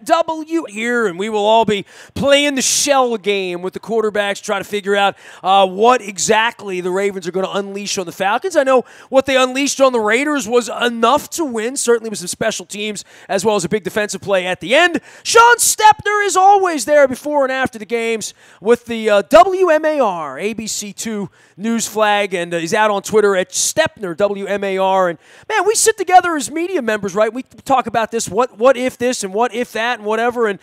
W here, and we will all be playing the shell game with the quarterbacks, trying to figure out what exactly the Ravens are going to unleash on the Falcons. I know what they unleashed on the Raiders was enough to win, certainly with some special teams, as well as a big defensive play at the end. Shawn Stepner is always there before and after the games with the WMAR ABC2 news flag, and he's out on Twitter at Stepner, WMAR. And, man, we sit together as media members, right? We talk about this, what if this and what if that and whatever. And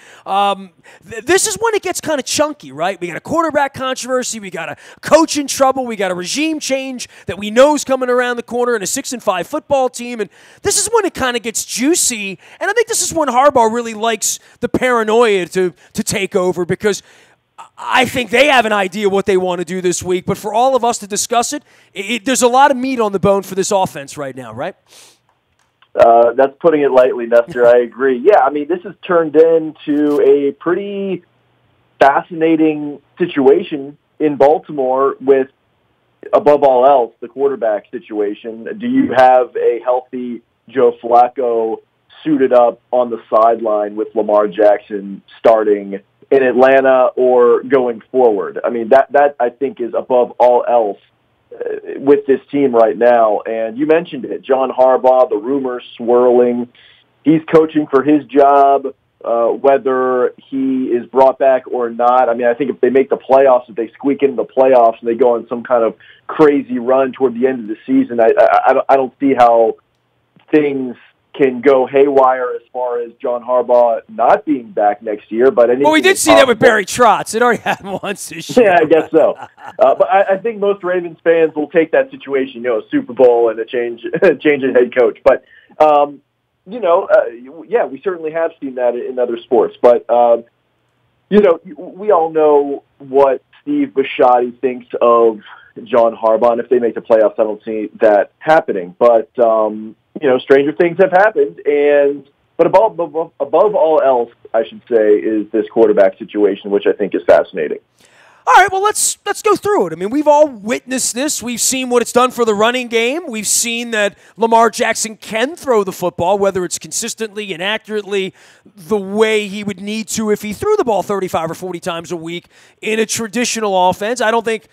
this is when it gets kind of chunky, right? We got a quarterback controversy. We got a coach in trouble. We got a regime change that we know is coming around the corner and a 6-5 football team. And this is when it kind of gets juicy. And I think this is when Harbaugh really likes the paranoia to take over, because I think they have an idea what they want to do this week. But for all of us to discuss it, there's a lot of meat on the bone for this offense right now, right? That's putting it lightly, Nestor. I agree. Yeah, I mean, this has turned into a pretty fascinating situation in Baltimore with, above all else, the quarterback situation. Do you have a healthy Joe Flacco suited up on the sideline with Lamar Jackson starting in Atlanta or going forward? I mean, that I think is above all else with this team right now. And you mentioned it, John Harbaugh, the rumors swirling. He's coaching for his job, whether he is brought back or not. I mean, I think if they make the playoffs, if they squeak into the playoffs and they go on some kind of crazy run toward the end of the season, I don't see how things can go haywire as far as John Harbaugh not being back next year. But we did see that with Barry Trotz. It already happened once this year. Yeah, I guess so. But I think most Ravens fans will take that situation, a Super Bowl and a change in head coach. But yeah, we certainly have seen that in other sports. But we all know what Steve Bisciotti thinks of John Harbaugh, and if they make the playoffs, I don't see that happening. But stranger things have happened, but above all else, I should say, is this quarterback situation, which I think is fascinating. All right, well, let's go through it. I mean, we've all witnessed this. We've seen what it's done for the running game. We've seen that Lamar Jackson can throw the football, whether it's consistently and accurately the way he would need to if he threw the ball 35 or 40 times a week in a traditional offense. I don't think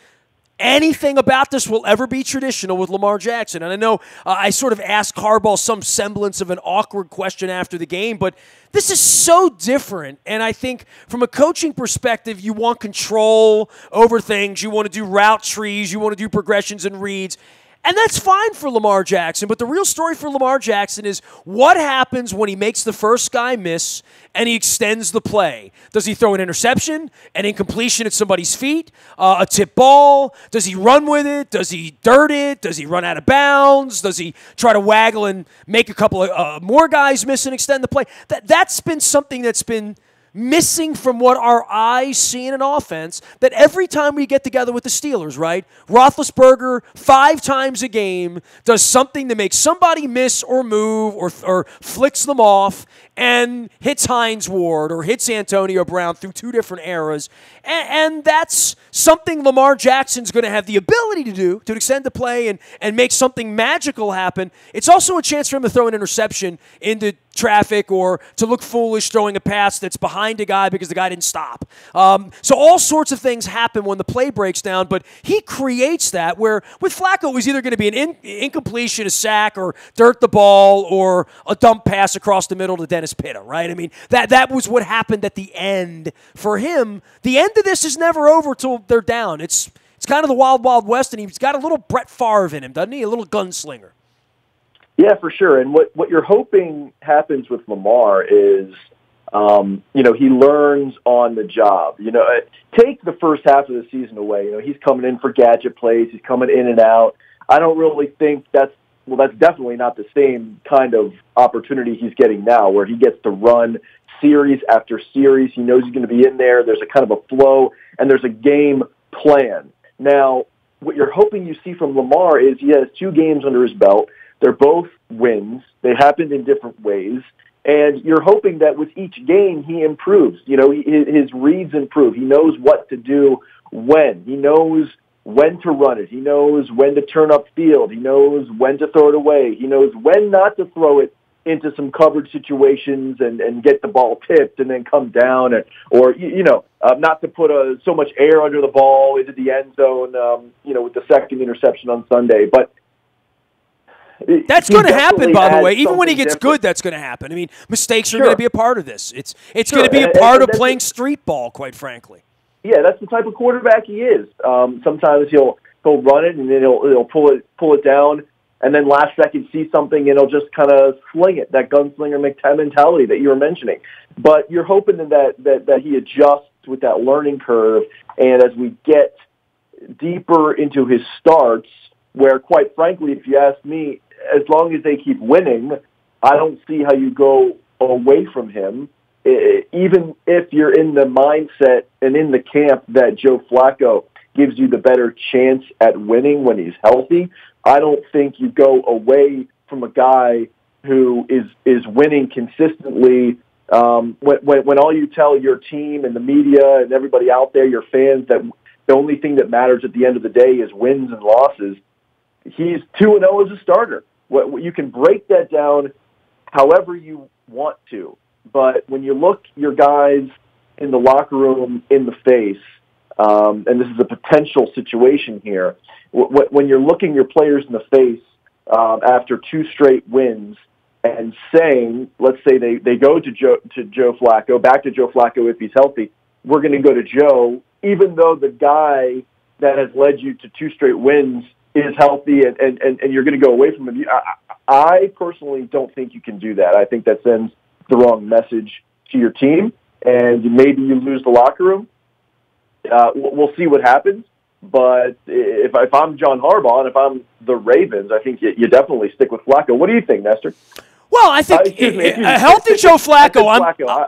anything about this will ever be traditional with Lamar Jackson. And I know I sort of asked Harbaugh some semblance of an awkward question after the game, but this is so different. And I think from a coaching perspective, you want control over things. You want to do route trees. You want to do progressions and reads. And that's fine for Lamar Jackson, but the real story for Lamar Jackson is what happens when he makes the first guy miss and he extends the play. Does he throw an interception, an incompletion at somebody's feet, a tip ball? Does he run with it? Does he dirt it? Does he run out of bounds? Does he try to waggle and make a couple of more guys miss and extend the play? That's been something that's been missing from what our eyes see in an offense, that every time we get together with the Steelers, right, Roethlisberger 5 times a game does something to make somebody miss or move or flicks them off and hits Hines Ward or hits Antonio Brown through 2 different eras. And that's something Lamar Jackson's going to have the ability to do, to extend the play and make something magical happen. It's also a chance for him to throw an interception into traffic or to look foolish throwing a pass that's behind a guy because the guy didn't stop. So all sorts of things happen when the play breaks down, but he creates that where with Flacco it was either going to be an incompletion, a sack, or dirt the ball, or a dump pass across the middle to Dennis Pitta, right? I mean, that was what happened at the end for him. The end of this is never over till they're down. It's kind of the wild, wild west, and he's got a little Brett Favre in him, doesn't he? A little gunslinger. Yeah, for sure. And what you're hoping happens with Lamar is, he learns on the job. Take the first half of the season away. He's coming in for gadget plays. He's coming in and out. I don't really think that's definitely not the same kind of opportunity he's getting now, where he gets to run series after series. He knows he's going to be in there. There's a kind of a flow, and there's a game plan. Now, what you're hoping you see from Lamar is he has 2 games under his belt. They're both wins. They happened in different ways. And you're hoping that with each game, he improves. His reads improve. He knows what to do when. He knows when to run it. He knows when to turn up field. He knows when to throw it away. He knows when not to throw it into some coverage situations and get the ball tipped and then come down, or not to put so much air under the ball into the end zone, with the second interception on Sunday. But that's going to happen, by the way. Even when he gets different. good, that's going to happen. I mean, mistakes are Sure. going to be a part of this. It's Sure. going to be a part of playing street ball, quite frankly. Yeah, that's the type of quarterback he is. Sometimes he'll run it and then he'll pull it down, and then last second see something and he'll just kind of sling it. That gunslinger mentality that you were mentioning. But you're hoping that he adjusts with that learning curve, and as we get deeper into his starts, where quite frankly, if you ask me, as long as they keep winning, I don't see how you go away from him. Even if you're in the mindset and in the camp that Joe Flacco gives you the better chance at winning when he's healthy, I don't think you go away from a guy who is winning consistently. When all you tell your team and the media and everybody out there, your fans, that the only thing that matters at the end of the day is wins and losses, he's 2-0 as a starter. You can break that down however you want to. But when you look your guys in the locker room in the face, and this is a potential situation here, when you're looking your players in the face after 2 straight wins and saying, let's say they go to Joe Flacco, back to Joe Flacco if he's healthy, we're going to go to Joe, even though the guy that has led you to 2 straight wins is healthy and you're going to go away from him. I personally don't think you can do that. I think that sends the wrong message to your team, and maybe you lose the locker room. We'll see what happens. But if I'm John Harbaugh and if I'm the Ravens, I think you definitely stick with Flacco. What do you think, Nestor? Well, I think a healthy Joe Flacco.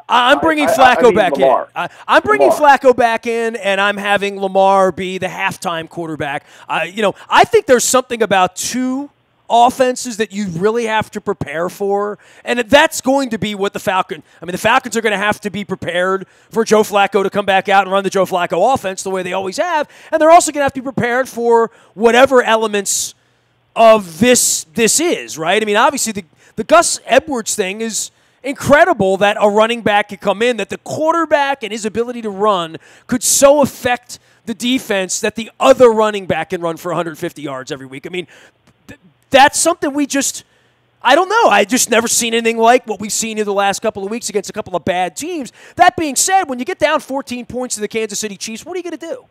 I'm bringing Flacco back in. I'm bringing Flacco back in, and I'm having Lamar be the halftime quarterback. I think there's something about 2 offenses that you really have to prepare for, and that's going to be what the Falcons are going to have to be prepared for Joe Flacco to come back out and run the Joe Flacco offense the way they always have, and they're also going to have to be prepared for whatever elements of this is, right? I mean, obviously the Gus Edwards thing is incredible, that a running back could come in, that the quarterback and his ability to run could so affect the defense that the other running back can run for 150 yards every week. I mean, that's something I don't know. I just never seen anything like what we've seen in the last couple of weeks against a couple of bad teams. That being said, when you get down 14 points to the Kansas City Chiefs, what are you going to do?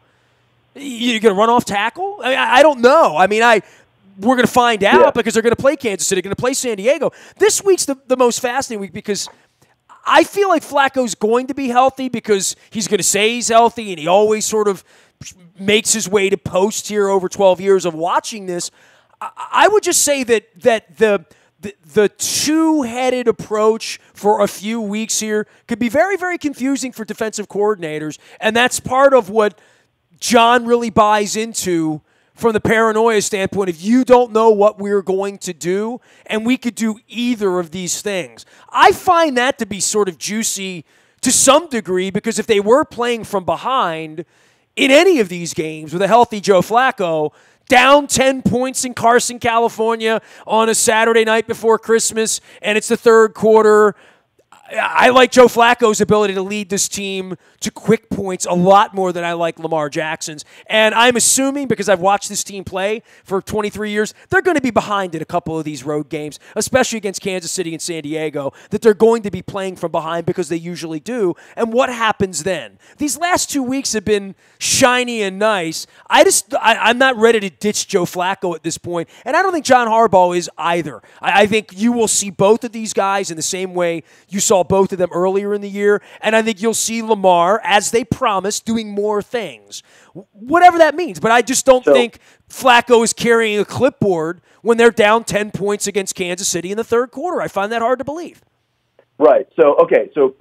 You're going to run off tackle? I don't know. I mean, we're going to find out because they're going to play Kansas City, they're going to play San Diego. This week's the most fascinating week because I feel like Flacco's going to be healthy because he's going to say he's healthy, and he always sort of makes his way to post here over 12 years of watching this. I would just say that the two-headed approach for a few weeks here could be very, very confusing for defensive coordinators, and that's part of what John really buys into from the paranoia standpoint. If you don't know what we're going to do, and we could do either of these things, I find that to be sort of juicy to some degree, because if they were playing from behind in any of these games with a healthy Joe Flacco, down 10 points in Carson, California on a Saturday night before Christmas, and it's the third quarter, I like Joe Flacco's ability to lead this team to quick points a lot more than I like Lamar Jackson's. And I'm assuming, because I've watched this team play for 23 years, they're going to be behind in a couple of these road games, especially against Kansas City and San Diego, that they're going to be playing from behind because they usually do. And what happens then? These last 2 weeks have been shiny and nice. I'm not ready to ditch Joe Flacco at this point, and I don't think John Harbaugh is either. I think you will see both of these guys in the same way you saw both of them earlier in the year, and I think you'll see Lamar, as they promised, doing more things, whatever that means. But I just don't think Flacco is carrying a clipboard when they're down 10 points against Kansas City in the third quarter. I find that hard to believe. Right. So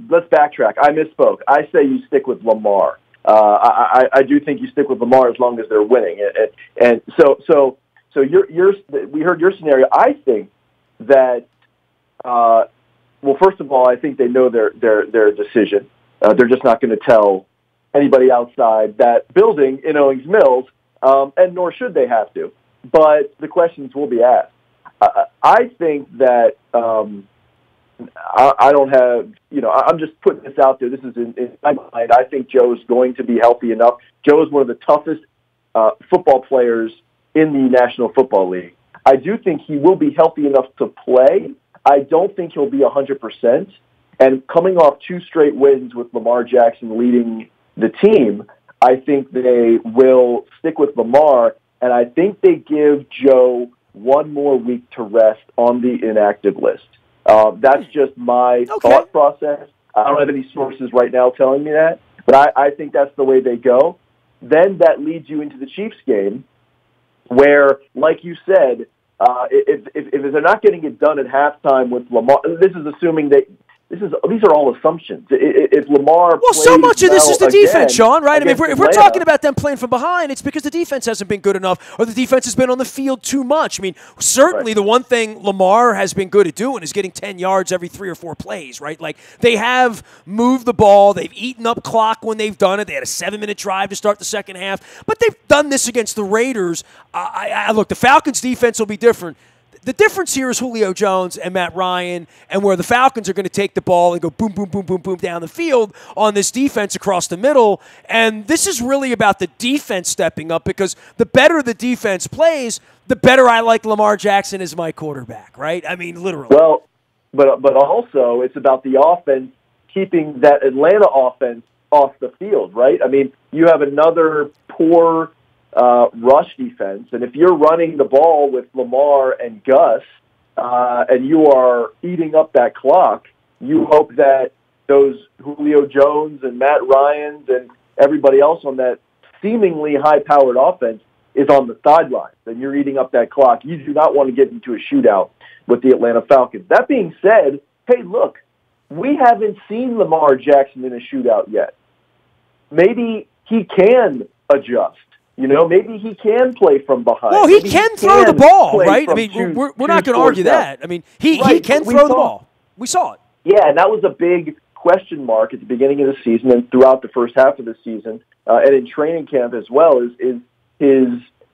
let's backtrack. I misspoke. I say you stick with Lamar. I do think you stick with Lamar as long as they're winning. And so we heard your scenario. I think that, well, first of all, I think they know their decision. They're just not going to tell anybody outside that building in Owings Mills, and nor should they have to. But the questions will be asked. I think that I don't have, I'm just putting this out there. This is in my mind. I think Joe is going to be healthy enough. Joe is one of the toughest football players in the National Football League. I do think he will be healthy enough to play. I don't think he'll be 100%. And coming off 2 straight wins with Lamar Jackson leading the team, I think they will stick with Lamar, and I think they give Joe 1 more week to rest on the inactive list. That's just my thought process. I don't have any sources right now telling me that, but I think that's the way they go. Then that leads you into the Chiefs game where, like you said, if they're not getting it done at halftime with Lamar, this is assuming that these are all assumptions. If Lamar so much of this is the defense, Shawn, right? I mean, if we're talking about them playing from behind, it's because the defense hasn't been good enough, or the defense has been on the field too much. I mean, certainly the one thing Lamar has been good at doing is getting 10 yards every 3 or 4 plays, right? Like, they have moved the ball, they've eaten up clock when they've done it. They had a 7-minute drive to start the second half, but they've done this against the Raiders. Look, the Falcons' defense will be different. The difference here is Julio Jones and Matt Ryan, and where the Falcons are going to take the ball and go boom, boom, boom, boom, boom down the field on this defense across the middle. And this is really about the defense stepping up, because the better the defense plays, the better I like Lamar Jackson as my quarterback, right? I mean, literally. Well, but also it's about the offense keeping that Atlanta offense off the field, right? I mean, you have another poor rush defense, and if you're running the ball with Lamar and Gus, and you are eating up that clock, you hope that those Julio Jones and Matt Ryans and everybody else on that seemingly high-powered offense is on the sidelines, and you're eating up that clock. You do not want to get into a shootout with the Atlanta Falcons. That being said, hey, look, we haven't seen Lamar Jackson in a shootout yet. Maybe he can adjust. Maybe he can play from behind. Well, he can throw the ball, right? I mean, we're not going to argue that. I mean, he can throw the ball. We saw it. Yeah, and that was a big question mark at the beginning of the season and throughout the first half of the season, and in training camp as well, is his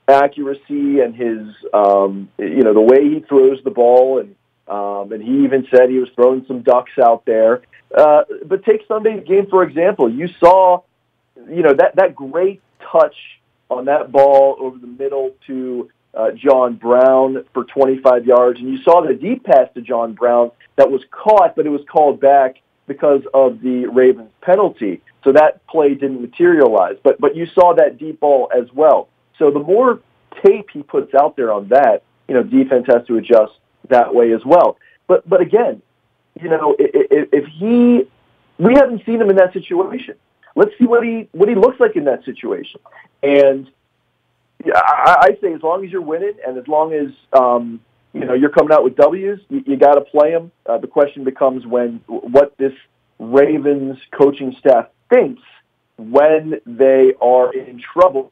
accuracy and his, the way he throws the ball, and he even said he was throwing some ducks out there. But take Sunday's game, for example. You saw, that great touch on that ball over the middle to John Brown for 25 yards. And you saw the deep pass to John Brown that was caught, but it was called back because of the Ravens penalty. So that play didn't materialize. But you saw that deep ball as well. So the more tape he puts out there on that, defense has to adjust that way as well. But again, if we haven't seen him in that situation. Let's see what he looks like in that situation. And I say as long as you're winning and as long as you're coming out with W's, you got to play them. The question becomes what this Ravens coaching staff thinks when they are in trouble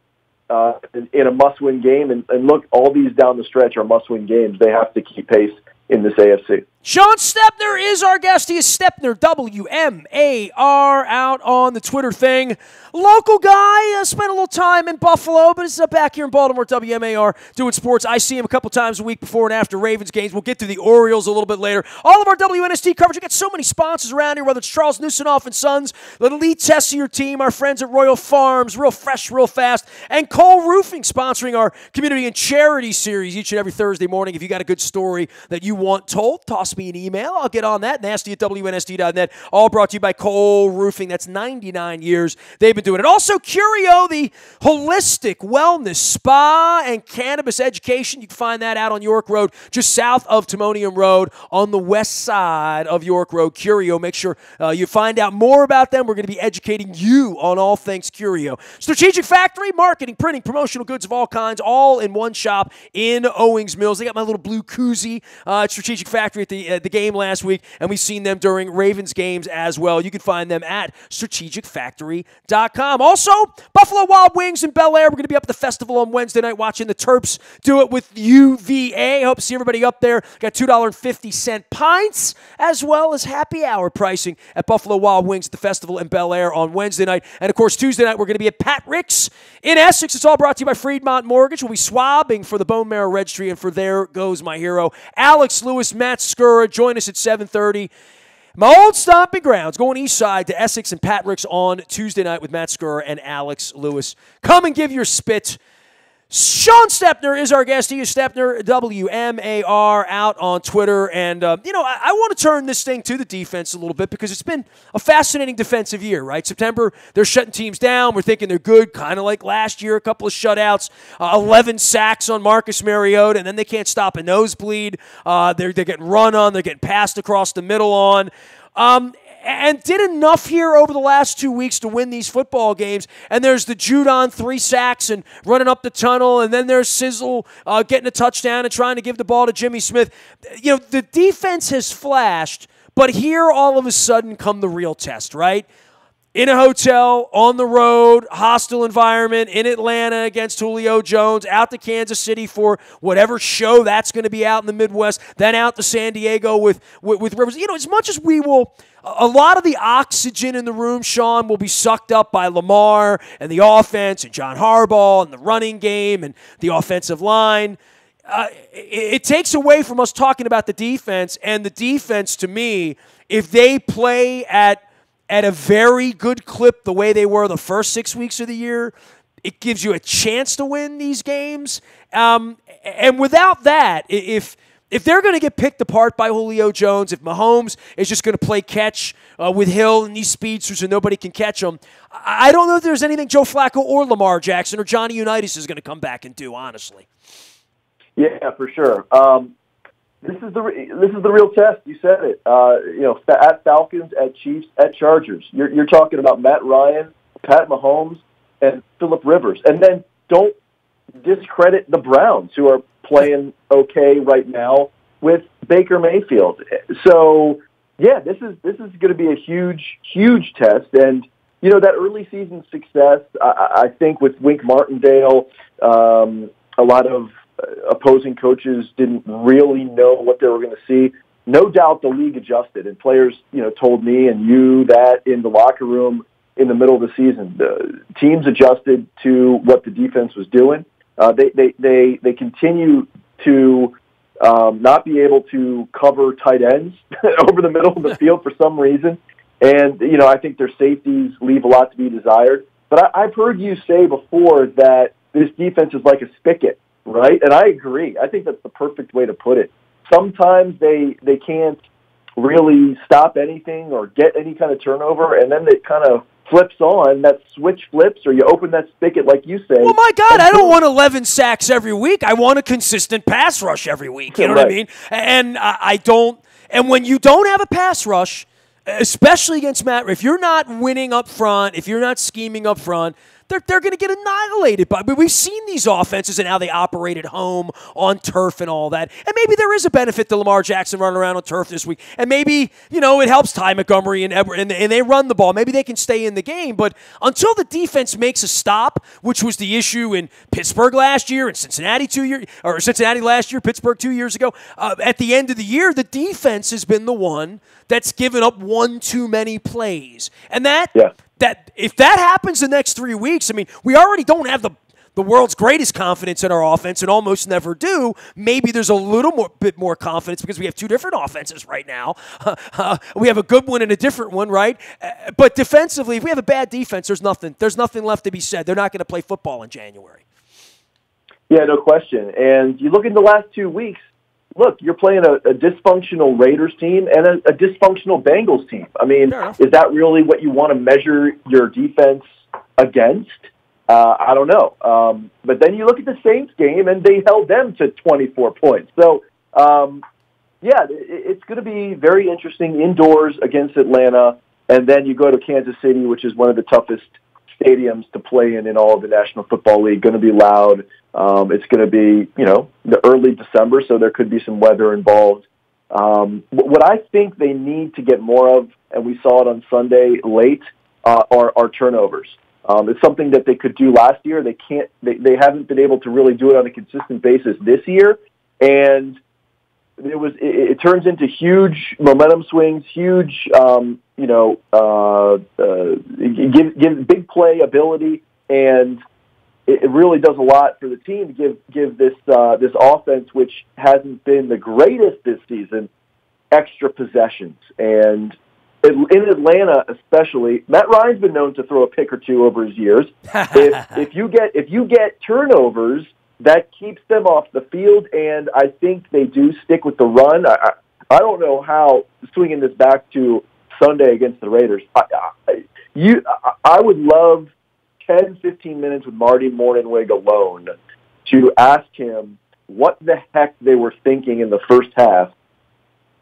in a must-win game. And look, all these down the stretch are must-win games. They have to keep pace in this AFC. Shawn Stepner is our guest. He is Stepner, W-M-A-R, out on the Twitter thing. Local guy, spent a little time in Buffalo, but is back here in Baltimore, WMAR, doing sports. I see him a couple times a week before and after Ravens games. We'll get to the Orioles a little bit later. All of our WNST coverage. We got so many sponsors around here, whether it's Charles Nusinoff and Sons, the Elite Tessier team, our friends at Royal Farms, real fresh, real fast, and Cole Roofing sponsoring our community and charity series each and every Thursday morning. If you got a good story that you want told, toss me an email. I'll get on that. nasty@WNST.net. All brought to you by Cole Roofing. That's 99 years they've been doing it. Also, Curio, the holistic wellness spa and cannabis education. You can find that out on York Road, just south of Timonium Road on the west side of York Road. Curio. Make sure you find out more about them. We're going to be educating you on all things Curio. Strategic Factory, marketing, printing, promotional goods of all kinds, all in one shop in Owings Mills. They got my little blue koozie at Strategic Factory at the game last week, and we've seen them during Ravens games as well. You can find them at strategicfactory.com. Also, Buffalo Wild Wings in Bel Air. We're going to be up at the festival on Wednesday night watching the Terps do it with UVA. Hope to see everybody up there. Got $2.50 pints as well as happy hour pricing at Buffalo Wild Wings at the festival in Bel Air on Wednesday night. And, of course, Tuesday night we're going to be at Pat Rick's in Essex. It's all brought to you by Freedmont Mortgage. We'll be swabbing for the Bone Marrow Registry, and for There Goes My Hero, Alex Lewis, Matt Skir, Segura. Join us at 7:30. My old stomping grounds, going east side to Essex and Patrick's on Tuesday night with Matt Segura and Alex Lewis. Come and give your spit. Shawn Stepner is our guest. He is Stepner, WMAR, out on Twitter. And, I want to turn this thing to the defense a little bit because it's been a fascinating defensive year, right? September, they're shutting teams down. We're thinking they're good, kind of like last year, a couple of shutouts, 11 sacks on Marcus Mariota, and then they can't stop a nosebleed. They're getting run on. They're getting passed across the middle on. And did enough here over the last 2 weeks to win these football games. And there's the Judon 3 sacks and running up the tunnel. And then there's Sizzle getting a touchdown and trying to give the ball to Jimmy Smith. The defense has flashed, but here all of a sudden come the real test, right? In a hotel, on the road, hostile environment, in Atlanta against Julio Jones, out to Kansas City for whatever show that's going to be out in the Midwest, then out to San Diego with Rivers. As much as we will, a lot of the oxygen in the room, Shawn, will be sucked up by Lamar and the offense and John Harbaugh and the running game and the offensive line. It takes away from us talking about the defense, and the defense, to me, if they play at a very good clip the way they were the first 6 weeks of the year, it gives you a chance to win these games. And without that, if they're going to get picked apart by Julio Jones, if Mahomes is just going to play catch with Hill and these speedsters and nobody can catch them, I don't know if there's anything Joe Flacco or Lamar Jackson or Johnny Unitas is going to come back and do, honestly. Yeah, for sure. This is the real test. You said it. At Falcons, at Chiefs, at Chargers. You're talking about Matt Ryan, Pat Mahomes, and Phillip Rivers, and then don't discredit the Browns, who are playing okay right now with Baker Mayfield. So yeah, this is going to be a huge test, and that early season success. I think with Wink Martindale, a lot of opposing coaches didn't really know what they were going to see. No doubt the league adjusted, and players, told me and you that in the locker room in the middle of the season, the teams adjusted to what the defense was doing. They continue to not be able to cover tight ends over the middle of the field for some reason, and I think their safeties leave a lot to be desired. But I've heard you say before that this defense is like a spigot. Right, and I agree. I think that's the perfect way to put it. Sometimes they can't really stop anything or get any kind of turnover, and then it kind of flips on. That switch flips, or you open that spigot, like you say. Well, my God, I don't want 11 sacks every week. I want a consistent pass rush every week. You know what I mean? And I don't. And when you don't have a pass rush, especially against Matt, if you're not winning up front, if you're not scheming up front, they're going to get annihilated. But we've seen these offenses and how they operate at home on turf and all that. And maybe there is a benefit to Lamar Jackson running around on turf this week. And maybe, it helps Ty Montgomery and Edward, and they run the ball. Maybe they can stay in the game. But until the defense makes a stop, which was the issue in Pittsburgh last year and Cincinnati last year, Pittsburgh 2 years ago, at the end of the year, the defense has been the one that's given up one too many plays. And that if that happens the next 3 weeks, we already don't have the world's greatest confidence in our offense and almost never do. Maybe there's a bit more confidence because we have two different offenses right now. We have a good one and a different one, right? But defensively, if we have a bad defense, there's nothing left to be said. They're not going to play football in January. Yeah, no question. And you look in the last 2 weeks, you're playing a dysfunctional Raiders team and a dysfunctional Bengals team. Is that really what you want to measure your defense against? I don't know. But then you look at the Saints game, and they held them to 24 points. So, it's going to be very interesting indoors against Atlanta, and then you go to Kansas City, which is one of the toughest stadiums to play in all of the National Football League. Going to be loud. It's going to be, the early December, so there could be some weather involved. What I think they need to get more of, and we saw it on Sunday late, are turnovers. It's something that they could do last year. They haven't been able to really do it on a consistent basis this year, and it turns into huge momentum swings, huge, give big play ability, and it really does a lot for the team to give this offense, which hasn't been the greatest this season, extra possessions. And in Atlanta especially, Matt Ryan's been known to throw a pick or two over his years. If you get turnovers, that keeps them off the field, and I think they do stick with the run. I don't know how, swinging this back to Sunday against the Raiders, I would love 10, 15 minutes with Marty Mornhinweg alone to ask him what the heck they were thinking in the first half,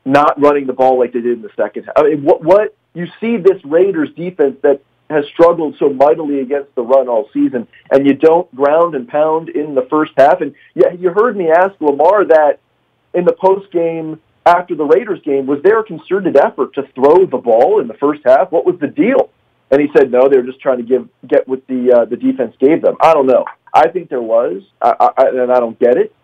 not running the ball like they did in the second half. I mean, what you see this Raiders defense that has struggled so mightily against the run all season, and you don't ground and pound in the first half. And yeah, you heard me ask Lamar that in the post game after the Raiders game, was there a concerted effort to throw the ball in the first half? What was the deal? And he said, no, they were just trying to get what the defense gave them. I don't know. I think there was, and I don't get it.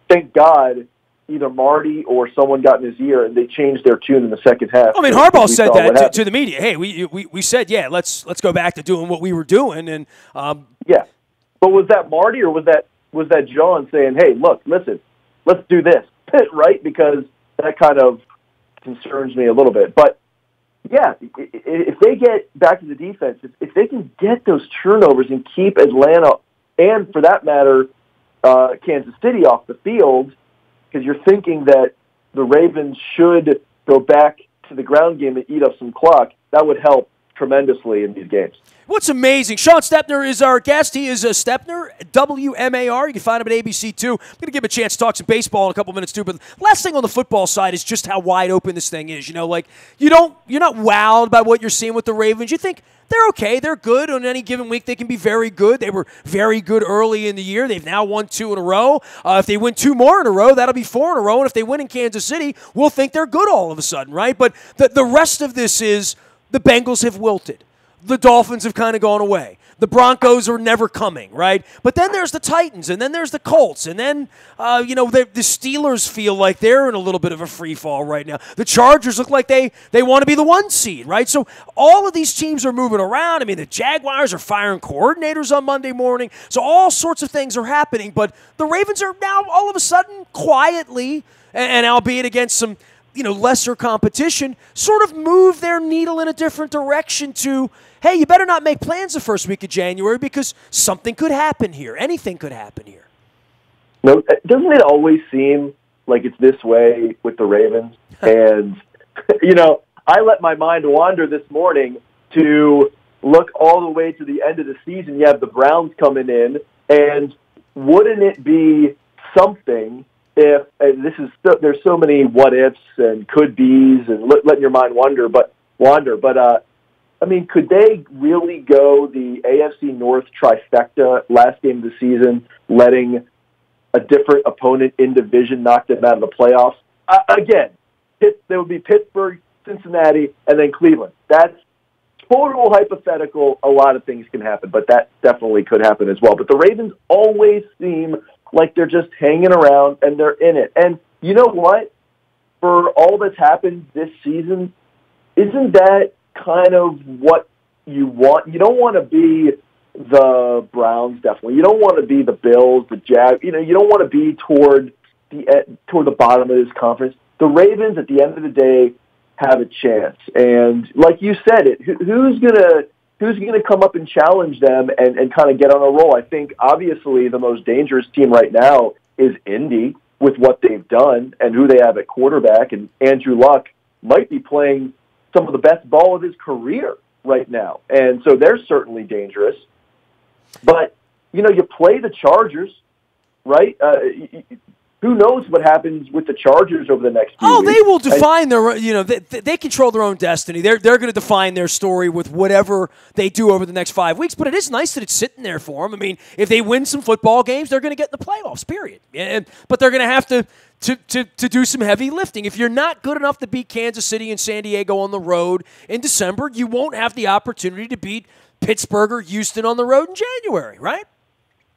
Thank God either Marty or someone got in his ear and they changed their tune in the second half. I mean, Harbaugh said that to the media. Hey, we said, yeah, let's go back to doing what we were doing. And yeah, but was that Marty or was that John saying, hey, look, listen, let's do this, right? Because that kind of concerns me a little bit. But yeah, if they get back to the defense, if they can get those turnovers and keep Atlanta and, for that matter, Kansas City off the field, because you're thinking that the Ravens should go back to the ground game and eat up some clock, that would help tremendously in these games. What's amazing, Shawn Stepner is our guest. He is a Stepner, WMAR. You can find him at ABC too. I'm going to give him a chance to talk some baseball in a couple minutes too. But last thing on the football side is just how wide open this thing is. You know, like you're not wowed by what you're seeing with the Ravens. You think they're okay, they're good. On any given week, they can be very good. They were very good early in the year. They've now won 2 in a row. If they win 2 more in a row, that'll be 4 in a row. And if they win in Kansas City, we'll think they're good all of a sudden, right? But the rest of this is the Bengals have wilted. The Dolphins have kind of gone away. The Broncos are never coming, right? But then there's the Titans, and then there's the Colts, and then, the Steelers feel like they're in a little bit of a free fall right now. The Chargers look like they want to be the 1 seed, right? So all of these teams are moving around. I mean, the Jaguars are firing coordinators on Monday morning. So all sorts of things are happening. But the Ravens are now all of a sudden quietly, and albeit against some lesser competition, sort of move their needle in a different direction to, hey, you better not make plans the first week of January because something could happen here. Anything could happen here. No, doesn't it always seem like it's this way with the Ravens? And, I let my mind wander this morning to look all the way to the end of the season. You have the Browns coming in, and wouldn't it be something if there's so many what ifs and could be's and letting your mind wander, but I mean, could they really go the AFC North trifecta last game of the season, letting a different opponent in division knock them out of the playoffs? Again, there would be Pittsburgh, Cincinnati, and then Cleveland. That's total hypothetical. A lot of things can happen, but that definitely could happen as well. But the Ravens always seem like they're just hanging around and they're in it. And you know what? For all that's happened this season, isn't that kind of what you want? You don't want to be the Browns, definitely. You don't want to be the Bills, the Jags. You don't want to be toward the bottom of this conference. The Ravens, at the end of the day, have a chance. And like you said, who's gonna come up and challenge them and kind of get on a roll? I think obviously the most dangerous team right now is Indy with what they've done and who they have at quarterback. And Andrew Luck might be playing some of the best ball of his career right now. And so they're certainly dangerous. But, you play the Chargers, right? Who knows what happens with the Chargers over the next few weeks? They will define their, they control their own destiny. They're going to define their story with whatever they do over the next 5 weeks. But it is nice that it's sitting there for them. I mean, if they win some football games, they're going to get in the playoffs, period. But they're going to have to do some heavy lifting. If you're not good enough to beat Kansas City and San Diego on the road in December, you won't have the opportunity to beat Pittsburgh or Houston on the road in January, right?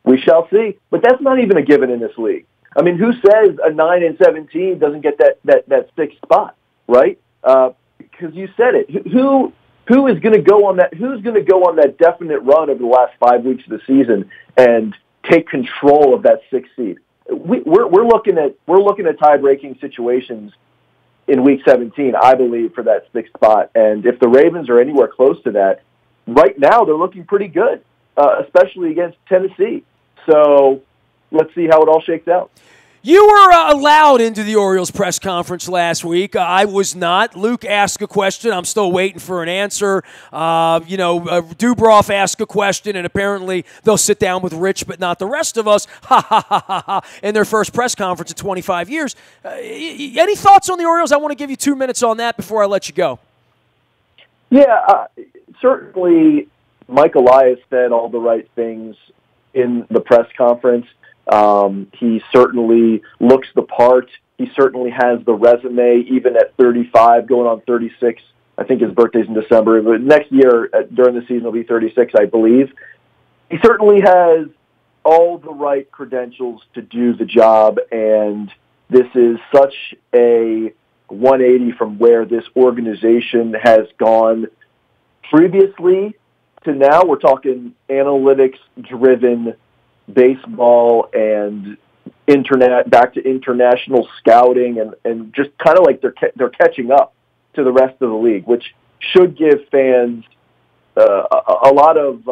We shall see. But that's not even a given in this league. I mean, who says a 9-17 doesn't get that sixth spot, right? Because you said it. Who is going to go on that? Who's going to go on that definite run over the last 5 weeks of the season and take control of that 6th seed? We're looking at tie-breaking situations in Week 17, I believe, for that sixth spot. And if the Ravens are anywhere close to that, right now they're looking pretty good, especially against Tennessee. So let's see how it all shakes out. You were allowed into the Orioles press conference last week. I was not. Luke asked a question. I'm still waiting for an answer. Dubroff asked a question, and apparently they'll sit down with Rich, but not the rest of us, in their first press conference in 25 years. Any thoughts on the Orioles? I want to give you 2 minutes on that before I let you go. Yeah, certainly Mike Elias said all the right things in the press conference. He certainly looks the part. He certainly has the resume, even at 35, going on 36. I think his birthday's in December, but next year during the season will be 36, I believe. He certainly has all the right credentials to do the job, and this is such a 180 from where this organization has gone previously to now. We're talking analytics-driven baseball and back to international scouting, and just kind of like they're catching up to the rest of the league, which should give fans a lot of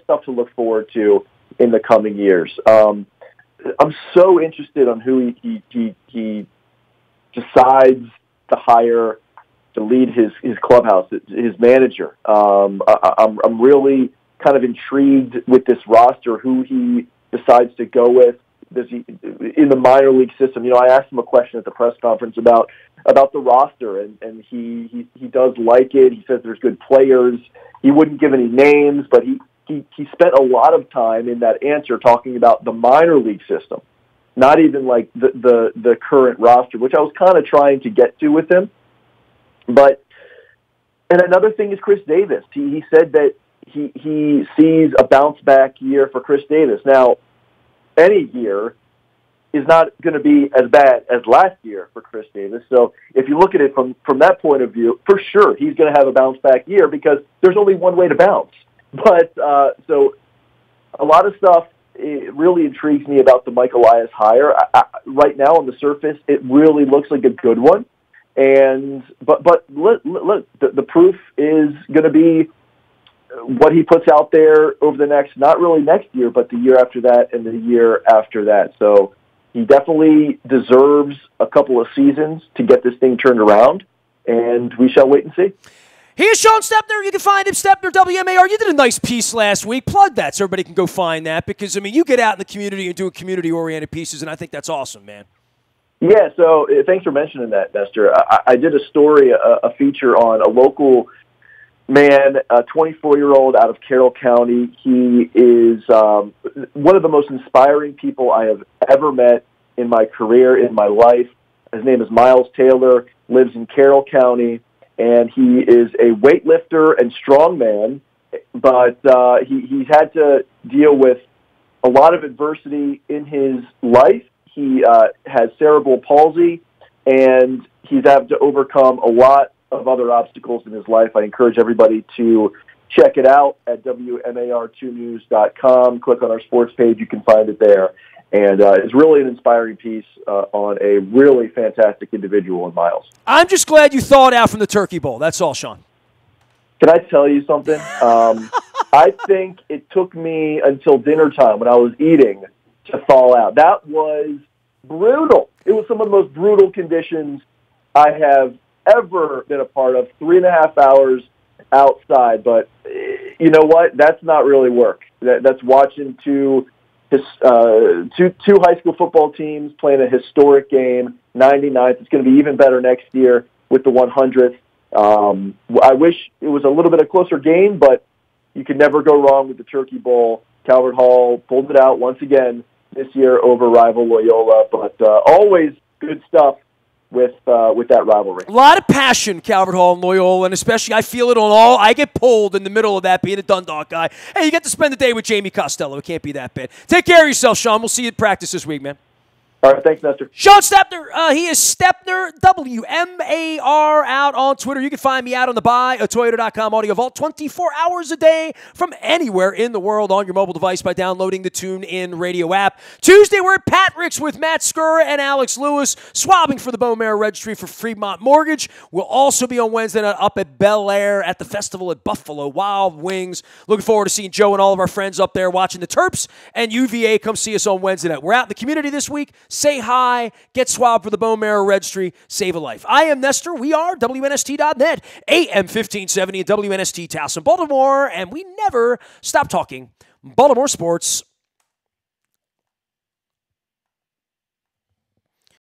stuff to look forward to in the coming years. I'm so interested on who he decides to hire to lead his clubhouse, his manager. I'm really kind of intrigued with this roster, who he decides to go with. Does he, in the minor league system? I asked him a question at the press conference about the roster, and he does like it. He says there's good players. He wouldn't give any names, but he spent a lot of time in that answer talking about the minor league system, not even like the current roster, which I was kind of trying to get to with him. And another thing is Chris Davis. He said that he sees a bounce-back year for Chris Davis. Now, any year is not going to be as bad as last year for Chris Davis. So if you look at it from that point of view, for sure he's going to have a bounce-back year because there's only one way to bounce. But so a lot of stuff really intrigues me about the Mike Elias hire. Right now on the surface, it really looks like a good one. But look, the proof is going to be what he puts out there over the next, not really next year, but the year after that and the year after that. So he definitely deserves a couple of seasons to get this thing turned around, and we shall wait and see. Here's Shawn Stepner. You can find him, Stepner, WMAR. You did a nice piece last week. Plug that so everybody can go find that because, you get out in the community and do community-oriented pieces, and I think that's awesome, man. Yeah, so thanks for mentioning that, Nestor. I did a story, a feature on a local man, a 24-year-old out of Carroll County. He is one of the most inspiring people I have ever met in my career, in my life. His name is Miles Taylor, lives in Carroll County, and he is a weightlifter and strongman, but he's had to deal with a lot of adversity in his life. He has cerebral palsy, and he's had to overcome a lot of other obstacles in his life. I encourage everybody to check it out at WMAR2news.com. Click on our sports page. You can find it there. And it's really an inspiring piece on a really fantastic individual in Miles. I'm just glad you thawed out from the Turkey Bowl. That's all, Shawn. Can I tell you something? I think it took me until dinner time when I was eating to thaw out. That was brutal. It was some of the most brutal conditions I have ever been a part of. 3.5 hours outside, but you know what? That's not really work. That's watching two high school football teams playing a historic game, 99th. It's going to be even better next year with the 100th. I wish it was a little bit of a closer game, but you can never go wrong with the Turkey Bowl. Calvert Hall pulled it out once again this year over rival Loyola, but always good stuff with that rivalry. A lot of passion, Calvert Hall and Loyola, and especially I feel it on all. I get pulled in the middle of that being a Dundalk guy. Hey, you get to spend the day with Jamie Costello. It can't be that bad. Take care of yourself, Shawn. We'll see you at practice this week, man. All right, thanks, Nestor. Shawn Stepner, he is Stepner, WMAR, out on Twitter. You can find me out on the buyatoyota.com audio vault 24 hours a day from anywhere in the world on your mobile device by downloading the TuneIn Radio app. Tuesday, we're at Patrick's with Matt Skura and Alex Lewis, swabbing for the Bone Marrow Registry for Fremont Mortgage. We'll also be on Wednesday night up at Bel Air at the festival at Buffalo Wild Wings. Looking forward to seeing Joe and all of our friends up there watching the Terps and UVA. Come see us on Wednesday night. We're out in the community this week. Say hi, get swabbed for the Bone Marrow Registry, save a life. I am Nestor. We are WNST.net, AM 1570 and WNST Towson, Baltimore, and we never stop talking Baltimore sports.